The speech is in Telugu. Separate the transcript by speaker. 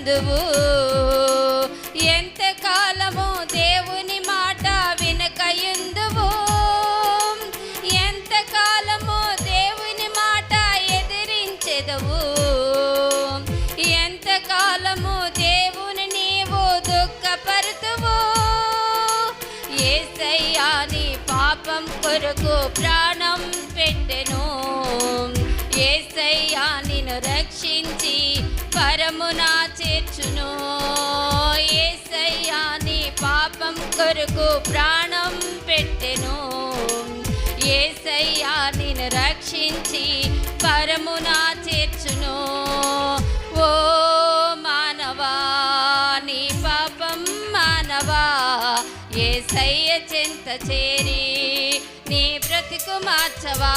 Speaker 1: యుందువు. ఎంతకాలము దేవుని మాట వినక యుందువు. ఎంతకాలము దేవుని మాట ఎదిరించెదవు. ఎంతకాలము దేవుని నీవు దుఃఖపరుతువు. యేసయ్యా నీ పాపం కొరకు ప్రాణం పెట్టెను. యేసయ్యా నిన్ను రక్షించి పరమున చేర్చును. యేసయ్యా నీ పాపం కొరకు ప్రాణం పెట్టెను. యేసయ్యా నిన్ను రక్షించి పరమున చేర్చును. ఓ మానవా నీ పాపం మానవా యేసయ్య చెంత చేరి నీ బ్రతుకు మార్చవా.